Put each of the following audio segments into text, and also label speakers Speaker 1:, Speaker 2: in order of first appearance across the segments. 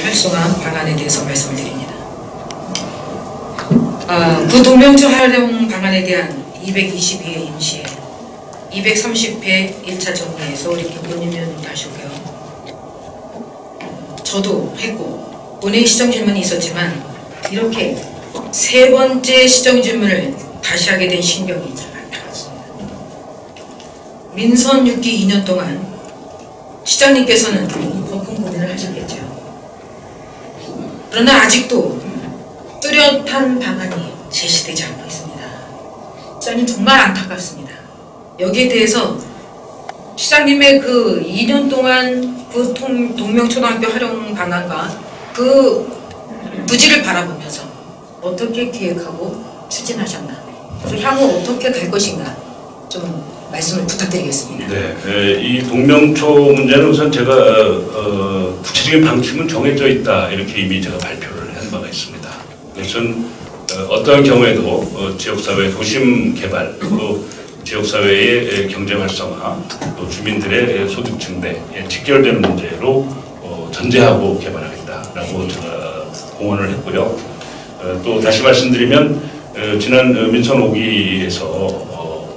Speaker 1: 활성화 방안에 대해서 말씀을 드립니다. 그 동명초 활용 방안에 대한 222회 임시회, 230회 1차 정리에서 우리 김건희 의원님도 하셨고요. 저도 했고 본회의 시정 질문이 있었지만 이렇게 세 번째 시정 질문을 다시 하게 된 신경이 참 안타깝습니다. 민선 6기 2년 동안 시장님께서는 거품 고민을 하셨겠죠. 그러나 아직도 뚜렷한 방안이 제시되지 않고 있습니다. 시장님 정말 안타깝습니다. 여기에 대해서 시장님의 그 2년 동안 그 동명초등학교 활용 방안과 그 부지를 바라보면서 어떻게 기획하고 추진하셨나, 또 향후 어떻게 갈 것인가 좀 말씀을 부탁드리겠습니다.
Speaker 2: 네, 이 동명초 문제는 우선 제가 구체적인 방침은 정해져 있다 이렇게 이미 제가 발표를 한 바가 있습니다. 그것은 어떠한 경우에도 지역사회 도심 개발, 또 지역사회의 경제 활성화, 또 주민들의 소득 증대에 직결되는 문제로 전제하고 개발하겠다라고 제가 공언을 했고요. 또 다시 말씀드리면 지난 민선 5기에서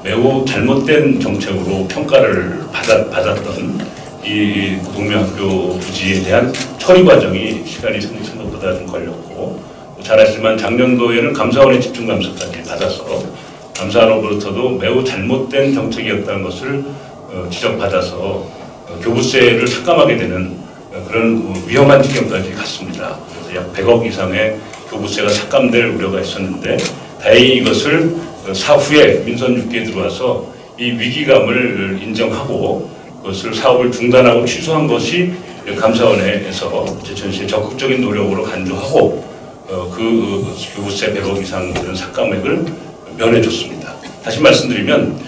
Speaker 2: 매우 잘못된 정책으로 평가를 받았던 이 동명학교 부지에 대한 처리 과정이 시간이 생각보다 좀 걸렸고, 잘 아시지만 작년도에는 감사원의 집중감사까지 받아서 감사원으로부터도 매우 잘못된 정책이었다는 것을 지적받아서 교부세를 삭감하게 되는 그런 위험한 지경까지 갔습니다. 그래서 약 100억 이상의 교부세가 삭감될 우려가 있었는데, 다행히 이것을 사후에 민선 6기에 들어와서 이 위기감을 인정하고 그것을 사업을 중단하고 취소한 것이 감사원에서 제천시의 적극적인 노력으로 간주하고 그 교부세 100억 이상 되는 삭감액을 면해줬습니다. 다시 말씀드리면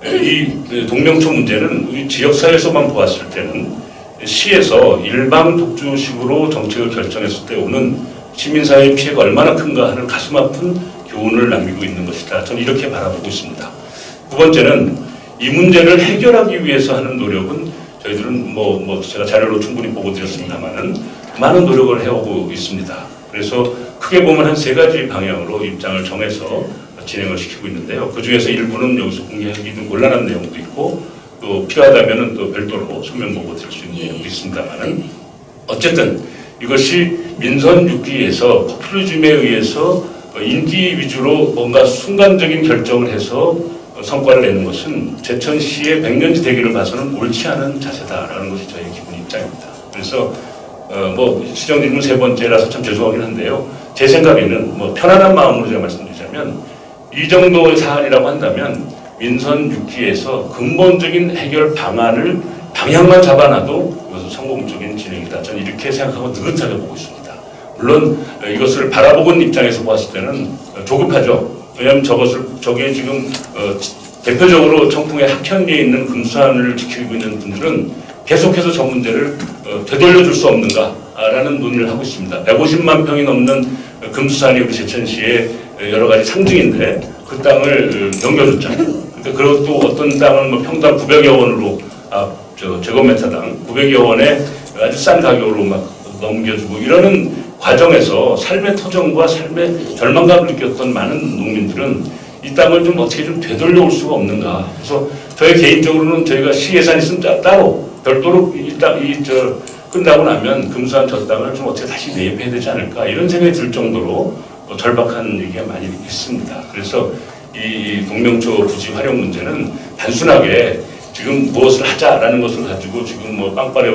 Speaker 2: 이 동명초 문제는 우리 지역사회에서만 보았을 때는 시에서 일방 독주식으로 정책을 결정했을 때 오는 시민사회의 피해가 얼마나 큰가 하는 가슴 아픈 교훈을 남기고 있는 것이다. 저는 이렇게 바라보고 있습니다. 두 번째는 이 문제를 해결하기 위해서 하는 노력은 저희들은 제가 자료로 충분히 보고 드렸습니다만은 많은 노력을 해오고 있습니다. 그래서 크게 보면 한 3가지 방향으로 입장을 정해서 진행을 시키고 있는데요. 그 중에서 일부는 여기서 공개하기 좀 곤란한 내용도 있고, 또 필요하다면은 또 별도로 설명 보고 드릴 수 있는 내용도 있습니다만은, 어쨌든 이것이 민선 6기에서 포퓰리즘에 의해서 인기 위주로 뭔가 순간적인 결정을 해서 성과를 내는 것은 제천시의 100년지 대계를 봐서는 옳지 않은 자세다라는 것이 저희 기본 입장입니다. 그래서 시정 질문 3번째라서 참 죄송하긴 한데요. 제 생각에는 편안한 마음으로 제가 말씀드리자면 이 정도의 사안이라고 한다면 민선 6기에서 근본적인 해결 방향만 잡아놔도 이것은 성공적인 진행이다. 저는 이렇게 생각하고 느긋하게 보고 있습니다. 물론 이것을 바라보는 입장에서 봤을 때는 조급하죠. 왜냐하면 저게 지금 대표적으로 청풍의 학현리에 있는 금수산을 지키고 있는 분들은 계속해서 저 문제를 되돌려줄 수 없는가라는 논의를 하고 있습니다. 150만 평이 넘는 금수산이 우리 제천시의 여러 가지 상징인데 그 땅을 넘겨줬잖아요. 그리고 또 어떤 땅은 평당 900여 원으로 제곱미터당 900여 원에 아주 싼 가격으로 막 넘겨주고 이러는 과정에서 삶의 터전과 삶의 절망감을 느꼈던 많은 농민들은 이 땅을 좀 어떻게 좀 되돌려올 수가 없는가. 그래서 저희 개인적으로는 저희가 시 예산이 있으면 따로 별도로 끝나고 나면 금수산 저 땅을 좀 어떻게 다시 매입해야 되지 않을까 이런 생각이 들 정도로 절박한 얘기가 많이 있습니다. 그래서 이 동명초 부지 활용 문제는 단순하게 지금 무엇을 하자라는 것을 가지고 지금 빵빠레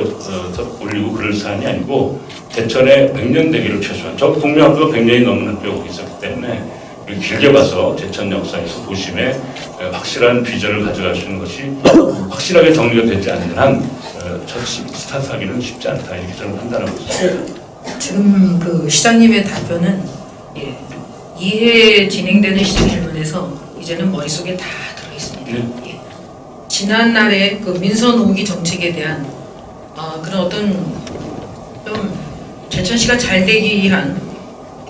Speaker 2: 올리고 그럴 사안이 아니고 제천의 100년 대계를 최소한 저 동명학교가 100년이 넘는 학교가 있었기 때문에 길게 봐서 제천 역사에서 도심에 확실한 비전을 가져갈 수 있는 것이 확실하게 정리가 되지 않는 한 첫 스타트하기는 쉽지 않다 이렇게 저는 판단하고 있습니다.
Speaker 1: 지금 그 시장님의 답변은 이해 진행되는 시정 질문에서 이제는 머릿속에 다 들어있습니다. 지난날의 그 민선 5기 정책에 대한 그런 어떤 좀 제천시가 잘 되기 위한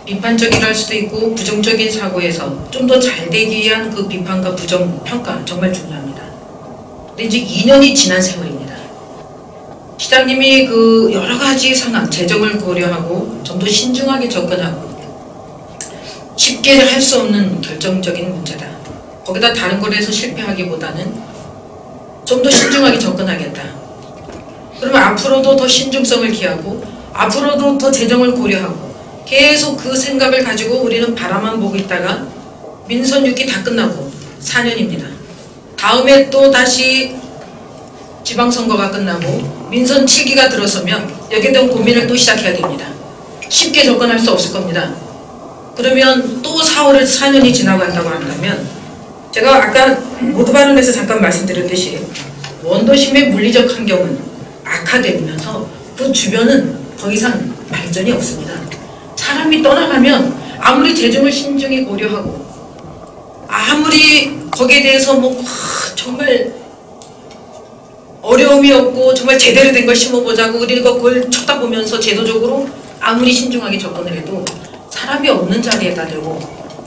Speaker 1: 비판적이랄 수도 있고 부정적인 사고에서 좀 더 잘 되기 위한 그 비판과 부정 평가 정말 중요합니다. 근데 이제 2년이 지난 세월입니다. 시장님이 그 여러 가지 상황, 재정을 고려하고 좀 더 신중하게 접근하고 쉽게 할 수 없는 결정적인 문제다. 거기다 다른 거에서 실패하기보다는 좀 더 신중하게 접근하겠다. 그러면 앞으로도 더 신중성을 기하고 앞으로도 더 재정을 고려하고 계속 그 생각을 가지고 우리는 바라만 보고 있다가 민선 6기 다 끝나고 4년입니다. 다음에 또 다시 지방선거가 끝나고 민선 7기가 들어서면 여기에 대한 고민을 또 시작해야 됩니다. 쉽게 접근할 수 없을 겁니다. 그러면 또 4월에 4년이 지나간다고 한다면 제가 아까 모두 발언에서 잠깐 말씀드렸듯이 원도심의 물리적 환경은 악화되면서 그 주변은 더 이상 발전이 없습니다. 사람이 떠나가면 아무리 재정을 신중히 고려하고 아무리 거기에 대해서 뭐 정말 어려움이 없고 정말 제대로 된 걸 심어보자고 우리가 그걸 쳐다보면서 제도적으로 아무리 신중하게 접근을 해도 사람이 없는 자리에다 대고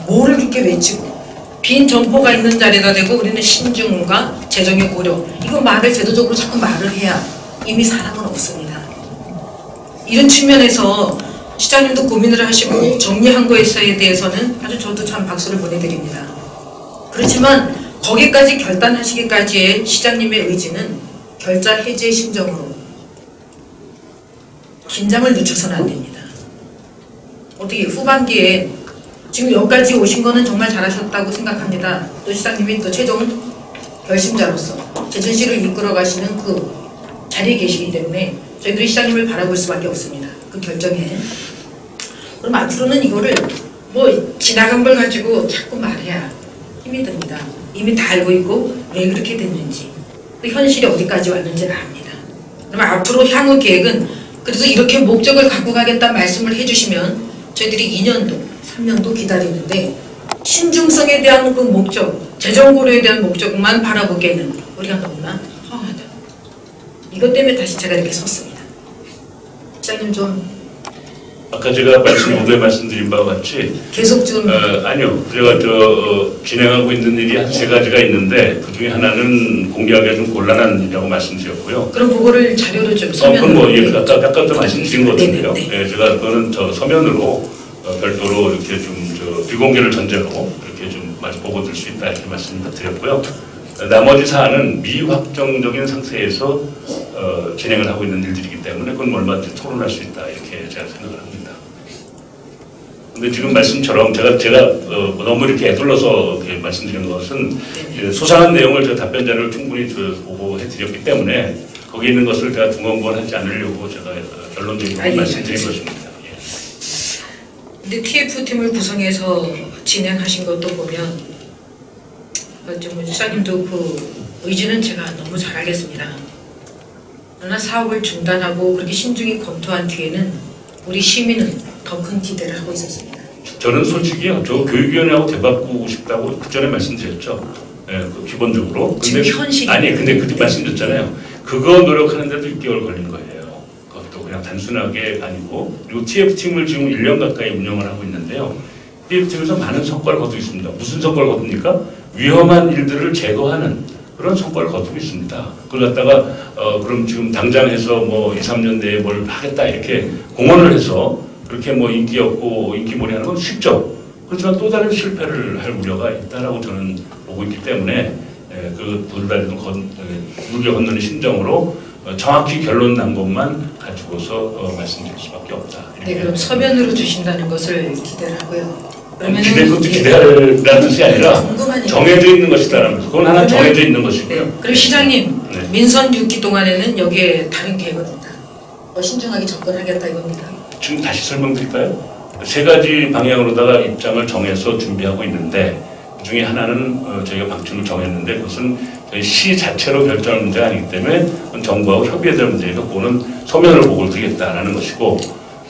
Speaker 1: 뭐를 그렇게 외치고 빈 점포가 있는 자리에다 대고 우리는 신중과 재정의 고려 이거 말을 제도적으로 자꾸 말을 해야 이미 사람은 없습니다. 이런 측면에서 시장님도 고민을 하시고 정리한 거에 대해서는 아주 저도 참 박수를 보내드립니다. 그렇지만 거기까지 결단하시기까지의 시장님의 의지는 결자 해제 심정으로 긴장을 늦춰서는 안 됩니다. 어떻게 후반기에 지금 여기까지 오신 거는 정말 잘하셨다고 생각합니다. 또 시장님이 또 최종 결심자로서 제천시를 이끌어 가시는 그 자리에 계시기 때문에 저희들이 시장님을 바라볼 수밖에 없습니다. 그 결정에. 그럼 앞으로는 이거를 뭐 지나간 걸 가지고 자꾸 말해야 힘이 듭니다. 이미 다 알고 있고 왜 그렇게 됐는지 또 현실이 어디까지 왔는지를 압니다. 그럼 앞으로 향후 계획은 그래서 이렇게 목적을 갖고 가겠다는 말씀을 해주시면 저희들이 2년도, 3년도 기다리는데 신중성에 대한 그 목적, 재정 고려에 대한 목적만 바라보기에는 우리가 너무나 허하다. 이것 때문에 다시 제가 이렇게 섰습니다. 시장님 좀
Speaker 2: 아까 제가 모두에 말씀드린 바와 같이
Speaker 1: 계속 좀
Speaker 2: 아니요. 제가 진행하고 있는 일이 한 3가지가 있는데 그 중에 하나는 공개하기가 좀 곤란한 일이라고 말씀드렸고요.
Speaker 1: 그럼 그거를 자료로 좀 서면으로
Speaker 2: 그건 뭐 아까도 말씀드린 거거든요.
Speaker 1: 네.
Speaker 2: 예, 제가 그거는 서면으로 별도로 이렇게 좀 비공개를 전제로 이렇게 좀 보고 들 수 있다 이렇게 말씀드렸고요. 나머지 사안은 미확정적인 상태에서 진행을 하고 있는 일들이기 때문에 그건 얼마든지 토론할 수 있다 이렇게 제가 생각을 합니다. 근데 지금 말씀처럼 제가 너무 이렇게 애둘러서 이렇게 말씀드린 것은 소상한 내용을 제가 답변 자료를 충분히 보고해드렸기 때문에 거기 있는 것을 제가 두건거하지 않으려고 제가 결론적으로 말씀드린 것입니다.
Speaker 1: 근데 TF팀을 구성해서 진행하신 것도 보면 좀 시장님도 그 의지는 제가 너무 잘 알겠습니다. 그러나 사업을 중단하고 그렇게 신중히 검토한 뒤에는 우리 시민은 더 큰 기대를 하고 있었습니다.
Speaker 2: 저는 솔직히요, 저 교육위원회하고 대바꾸고 싶다고 그 전에 말씀드렸죠. 예, 그 기본적으로. 근데
Speaker 1: 현실이
Speaker 2: 근데 그때 말씀드렸잖아요. 그거 노력하는데도 6개월 걸린 거예요. 그것도 그냥 단순하게 아니고. 그리고 TF팀을 지금 1년 가까이 운영을 하고 있는데요. TF팀에서 많은 성과를 거두고 있습니다. 무슨 성과를 거둡니까? 위험한 일들을 제거하는 그런 성과를 거두고 있습니다. 그걸 갖다가 그럼 지금 당장 해서 뭐 2, 3년 내에 뭘 하겠다 이렇게 공언을 해서 그렇게 뭐 인기 없고 인기몰이 하는 건 쉽죠. 그렇지만 또 다른 실패를 할 우려가 있다라고 저는 보고 있기 때문에 그 돌다리도 물겨 건너는 심정으로 정확히 결론 난 것만 가지고서 말씀드릴 수밖에 없다.
Speaker 1: 네, 그럼 서면으로 주신다는 것을 기대를 하고요.
Speaker 2: 그것도 기대하라는 뜻이 아니라 정해져 있는 것이다라는 것. 그건 하나 정해져 있는 것이고요.
Speaker 1: 네. 그리고 시장님, 민선 6기 동안에는 여기에 다른 계획은 없다. 더 신중하게 접근하겠다 이겁니다. 지금
Speaker 2: 다시 설명드릴까요? 3가지 방향으로다가 입장을 정해서 준비하고 있는데 그 중에 하나는 저희가 방침을 정했는데 그것은 저희 시 자체로 결정할 문제가 아니기 때문에 정부하고 협의해야 될 문제니까 그거는 서면으로 보고를 드리겠다라는 것이고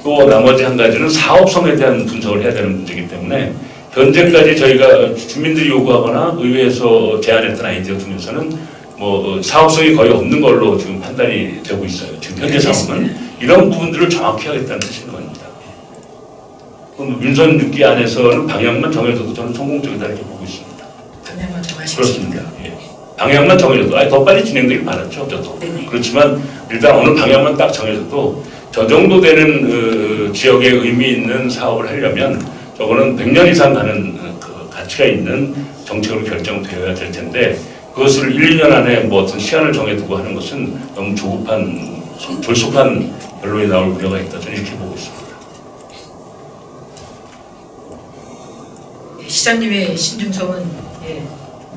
Speaker 2: 또 나머지 한 가지는 사업성에 대한 분석을 해야 되는 문제이기 때문에 현재까지 저희가 주민들이 요구하거나 의회에서 제안했던 아이디어 중에서는 뭐 사업성이 거의 없는 걸로 지금 판단이 되고 있어요. 지금 현재 상황은 이런 부분들을 정확히 하겠다는 뜻인 겁니다. 민선 6기 안에서는 방향만 정해져도 저는 성공적이다 이렇게 보고 있습니다.
Speaker 1: 방향만 정하시겠습니다.
Speaker 2: 그렇습니다. 예. 방향만 정해져도 더 빨리 진행되길 바랐죠. 저도.
Speaker 1: 네네.
Speaker 2: 그렇지만 일단 어느 방향만 딱 정해져도 저 정도 되는 지역에 의미 있는 사업을 하려면 저거는 100년 이상 가는 그 가치가 있는 정책으로 결정되어야 될 텐데 그것을 1, 2년 안에 뭐 어떤 시간을 정해두고 하는 것은 너무 조급한, 졸속한 결론이 나올 우려가 있다. 저는 이렇게 보고 있습니다.
Speaker 1: 시장님의 신중성은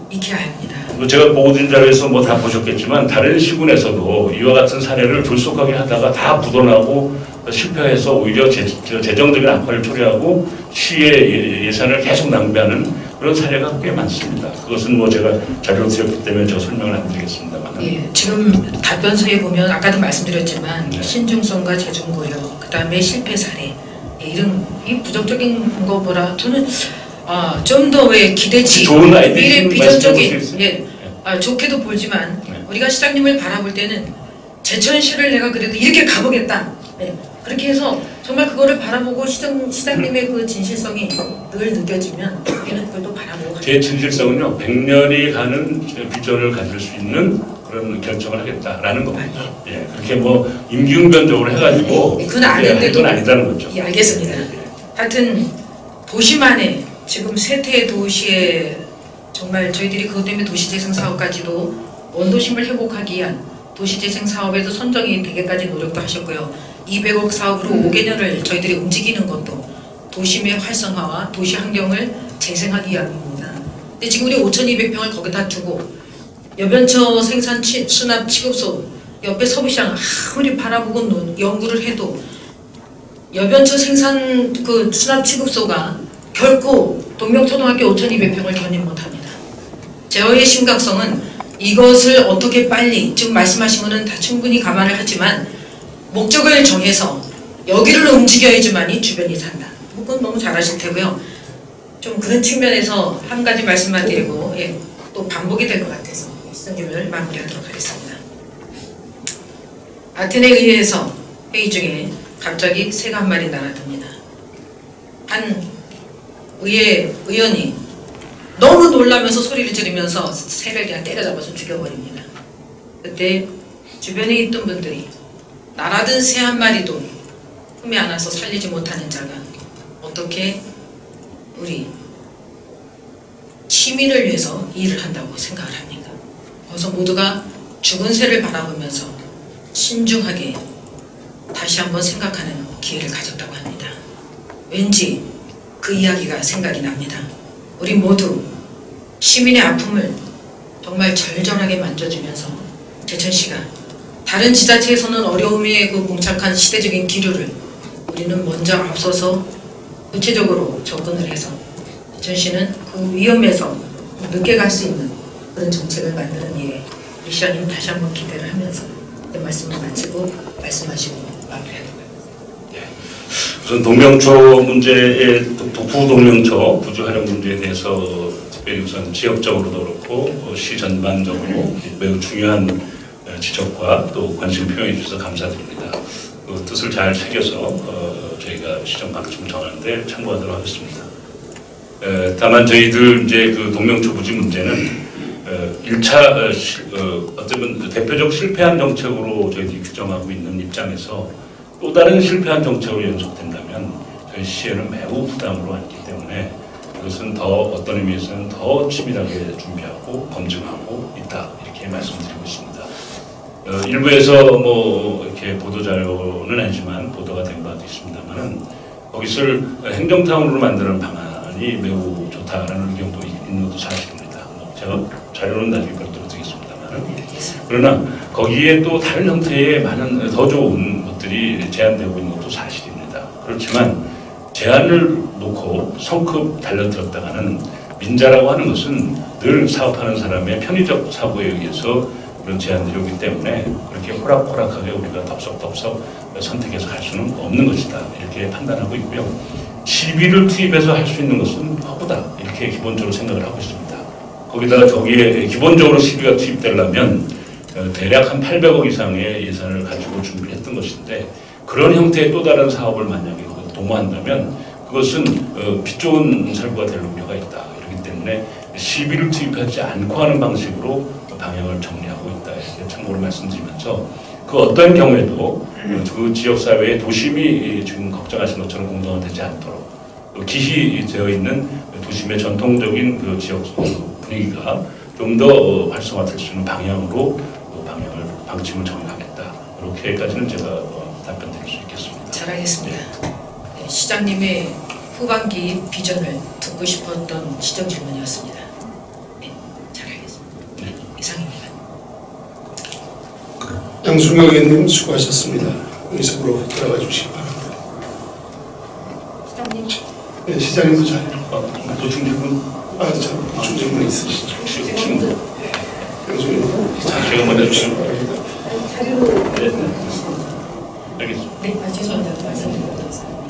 Speaker 1: 익혀야 합니다.
Speaker 2: 제가 보고드린 자료에서 뭐 다 보셨겠지만 다른 시군에서도 이와 같은 사례를 졸속하게 하다가 다 묻어나고 실패해서 오히려 재정적인 악화를 초래하고 시의 예산을 계속 낭비하는 그런 사례가 꽤 많습니다. 그것은 뭐 제가 자료로 드렸기 때문에 저 설명을 안 드리겠습니다만.
Speaker 1: 예, 지금 답변서에 보면 아까도 말씀드렸지만
Speaker 2: 네.
Speaker 1: 신중성과 재정고려, 그 다음에 실패 사례, 이런 이 부정적인 거 보라. 저는 좀 더 왜 기대치,
Speaker 2: 좋은
Speaker 1: 미래
Speaker 2: 아이디어
Speaker 1: 비전적인, 좋게도 보지만 우리가 시장님을 바라볼 때는 제천시를 내가 그래도 이렇게 가보겠다. 그렇게 해서 정말 그거를 바라보고 시장님의 그 진실성이 늘 느껴지면 우리는 그걸 또 바라보고
Speaker 2: 제 진실성은요, 100년이 가는 비전을 가질 수 있는 그런 결정을 하겠다라는 겁니다. 예, 그렇게 뭐 임기응변적으로 해가지고
Speaker 1: 그건 아닌데도
Speaker 2: 그건 아니다는 거죠.
Speaker 1: 예, 알겠습니다. 하여튼 도시만의 지금 쇠퇴 도시에 정말 저희들이 그것 때문에 도시재생 사업까지도 원도심을 회복하기 위한 도시재생 사업에도 선정이 되게까지 노력도 하셨고요. 200억 사업으로 5개년을 저희들이 움직이는 것도 도심의 활성화와 도시 환경을 재생하기 위함입니다. 근데 지금 우리 5,200평을 거기다 두고 여변처 생산 수납 취급소 옆에 서부시장 아무리 바라보고 연구를 해도 여변처 생산 그 수납 취급소가 결코 동명초등학교 5,200평을 견인 못합니다. 제어의 심각성은 이것을 어떻게 빨리 지금 말씀하신 거는 다 충분히 감안을 하지만 목적을 정해서 여기를 움직여야지만이 주변이 산다. 그건 너무 잘하실 테고요. 좀 그런 측면에서 한 가지 말씀만 드리고 또 반복이 될 것 같아서 시장님을 마무리하도록 하겠습니다. 아테네 의회에서 회의 중에 갑자기 새가 한 마리 날아듭니다. 한 의원이 너무 놀라면서 소리를 지르면서 새를 그냥 때려잡아서 죽여버립니다. 그때 주변에 있던 분들이 날아든 새 한 마리도 품에 안아서 살리지 못하는 자가 어떻게 우리 시민을 위해서 일을 한다고 생각을 합니까? 그래서 모두가 죽은 새를 바라보면서 신중하게 다시 한번 생각하는 기회를 가졌다고 합니다. 왠지 그 이야기가 생각이 납니다. 우리 모두 시민의 아픔을 정말 절절하게 만져주면서 제천시가 다른 지자체에서는 어려움에 그 봉착한 시대적인 기류를 우리는 먼저 앞서서 구체적으로 접근을 해서 제천시는 그 위험에서 늦게 갈 수 있는 그런 정책을 만드는 일에 우리 시장님 다시 한번 기대를 하면서 내 말씀을 마치고 말씀하시고 마무리하도록 하겠습니다.
Speaker 2: 우선 동명초 문제의 북부 동명초 부지 활용 문제에 대해서 특별히 우선 지역적으로도 그렇고 시 전반적으로 매우 중요한 지적과 또 관심 표현해 주셔서 감사드립니다. 그 뜻을 잘 새겨서 저희가 시정 방침을 정하는데 참고하도록 하겠습니다. 다만 저희들 이제 그 동명초 부지 문제는 1차 어쩌면 대표적 실패한 정책으로 저희들이 규정하고 있는 입장에서 또 다른 실패한 정책으로 연속된다면 저희 시에는 매우 부담으로 앉기 때문에 이것은 더 어떤 의미에서는 더 치밀하게 준비하고 검증하고 있다 이렇게 말씀드리고 있습니다. 일부에서 뭐 이렇게 보도 자료는 아니지만 보도가 된 바도 있습니다만은 거기서 행정타운으로 만드는 방안이 매우 좋다라는 의견도 있는 것도 사실입니다. 제가 자료는 나중에 별도로 드리겠습니다만은 그러나 거기에 또 다른 형태의 많은 더 좋은 것들이 제안되고 있는 것도 사실입니다. 그렇지만 제안을 놓고 성급 달려들었다가는 민자라고 하는 것은 늘 사업하는 사람의 편의적 사고에 의해서 그런 제안들이 오기 때문에 그렇게 호락호락하게 우리가 덥석덥석 선택해서 갈 수는 없는 것이다 이렇게 판단하고 있고요. 시비를 투입해서 할 수 있는 것은 허구다 이렇게 기본적으로 생각을 하고 있습니다. 거기다가 저기에 기본적으로 시비가 투입되려면 대략 한 800억 이상의 예산을 가지고 준비를 했던 것인데 그런 형태의 또 다른 사업을 만약에 도모한다면 그것은 빛 좋은 살구가 될 우려가 있다. 이렇기 때문에 시비를 투입하지 않고 하는 방식으로 방향을 정리하고 있다. 이렇게 참고로 말씀드리면서 그 어떤 경우에도 그 지역 사회의 도심이 지금 걱정하신 것처럼 공동화되지 않도록 기시되어 있는 도심의 전통적인 그 지역 분위기가 좀 더 활성화될 수 있는 방향으로 방침을 정하겠다. 이렇게까지는 제가 답변드릴 수 있겠습니다.
Speaker 1: 잘하겠습니다. 네, 시장님의 후반기 비전을 듣고 싶었던 시정 질문이었습니다. 네, 잘하겠습니다. 네, 이상입니다.
Speaker 3: 양순경 의원님 수고하셨습니다. 의석으로 들어가 주시기 바랍니다.
Speaker 1: 시장님.
Speaker 3: 네, 시장님도 잘.
Speaker 2: 도충 질문?
Speaker 3: 참, 보충 질문 있으시죠?
Speaker 2: 질문.
Speaker 3: 양순경 의원님.
Speaker 2: 제가 먼저 주시면
Speaker 1: 자료로.
Speaker 2: 네, 알겠습니다.
Speaker 1: 네, 죄송합니다. 말씀드렸습니다.